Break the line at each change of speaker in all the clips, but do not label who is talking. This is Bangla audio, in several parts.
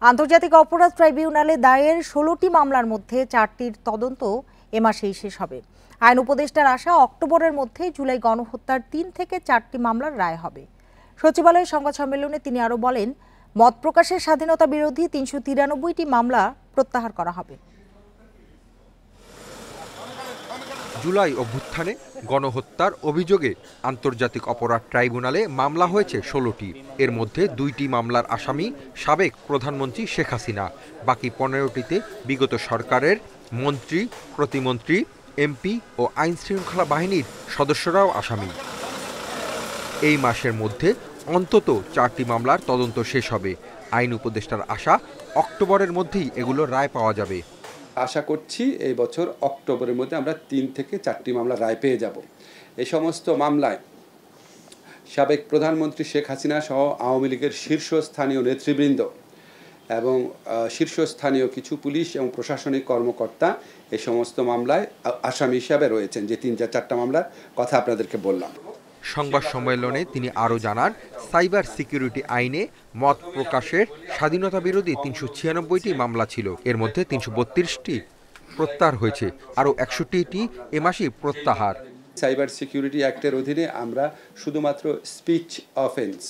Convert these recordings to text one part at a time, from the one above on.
আন্তর্জাতিক অপরাধ ট্রাইব্যুনালে দায়ের ১৬টি মামলার মধ্যে ৪টির তদন্ত এ মাসেই শেষ হবে। আইন উপদেষ্টার আশা অক্টোবরের মধ্যে জুলাই গণহত্যার ৩ থেকে ৪টি মামলার রায় হবে। সচিবালয়ের সংবাদ সম্মেলনে তিনি আরও বলেন, মত প্রকাশের স্বাধীনতা বিরোধী ৩৯৩টি মামলা প্রত্যাহার করা হবে।
জুলাই অভ্যুত্থানে গণহত্যার অভিযোগে আন্তর্জাতিক অপরাধ ট্রাইব্যুনালে মামলা হয়েছে ১৬টি। এর মধ্যে ২টি মামলার আসামি সাবেক প্রধানমন্ত্রী শেখ হাসিনা। বাকি ১৫টিতে বিগত সরকারের মন্ত্রী, প্রতিমন্ত্রী, এমপি ও আইন শৃঙ্খলা বাহিনীর সদস্যরাও আসামি। এই মাসের মধ্যে অন্তত ৪টি মামলার তদন্ত শেষ হবে। আইন উপদেষ্টার আশা অক্টোবরের মধ্যেই এগুলোর রায় পাওয়া যাবে।
আশা করছি এই বছর অক্টোবরের মধ্যে আমরা ৩ থেকে 4টি মামলা রায় পেয়ে যাব। এই সমস্ত মামলায় সাবেক প্রধানমন্ত্রী শেখ হাসিনা সহ আওয়ামী লীগের শীর্ষস্থানীয় নেতৃবৃন্দ এবং শীর্ষস্থানীয় কিছু পুলিশ এবং প্রশাসনিক কর্মকর্তা এই সমস্ত মামলায় আসামি হিসাবে রয়েছেন, যে ৩-৪টা মামলার কথা আপনাদেরকে বললাম।
সংবাদ সম্মেলনে তিনি আরও জানান, সাইবার সিকিউরিটি আইনে মত প্রকাশের স্বাধীনতা বিরোধী ৩৯৬টি মামলা ছিল। এর মধ্যে ৩৩২টি প্রত্যাহার হয়েছে, আরও ৬১টি এ মাসেই প্রত্যাহার।
সাইবার সিকিউরিটি অ্যাক্টের অধীনে আমরা শুধুমাত্র স্পিচ অফেন্স,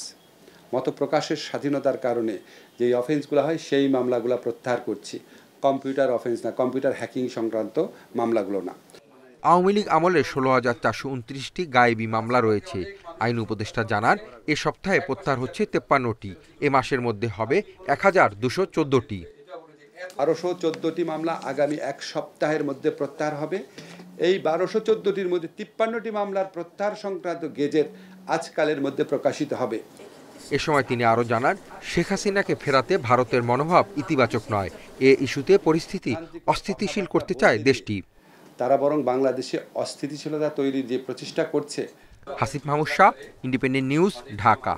মত প্রকাশের স্বাধীনতার কারণে যেই অফেন্সগুলো হয় সেই মামলাগুলো প্রত্যাহার করছি। কম্পিউটার অফেন্স না, কম্পিউটার হ্যাকিং সংক্রান্ত মামলাগুলো না।
আওয়ামী লীগ আমলে ১৬,৪২৯টি গায়েবী মামলা রয়েছে। আইন উপদেষ্টা জানান, এ সপ্তাহে প্রত্যাহার হচ্ছে ৫৩টি। এ মাসের মধ্যে হবে ১,২১৪টি।
১২১৪টি মামলা আগামী এক সপ্তাহের মধ্যে প্রত্যাহার হবে। এই ১২১৪টির মধ্যে ৫৩টি মামলার প্রত্যাহার সংক্রান্ত গেজেট আজকালের মধ্যে প্রকাশিত হবে।
এ সময় তিনি আরও জানান, শেখ হাসিনাকে ফেরাতে ভারতের মনোভাব ইতিবাচক নয়। এ ইস্যুতে পরিস্থিতি অস্থিতিশীল করতে চায় দেশটি।
তারা বরং বাংলাদেশে অস্থিতিশীলতা তৈরির যে প্রচেষ্টা করছে।
Hasif Mahmud Shah, independent news, Dhaka.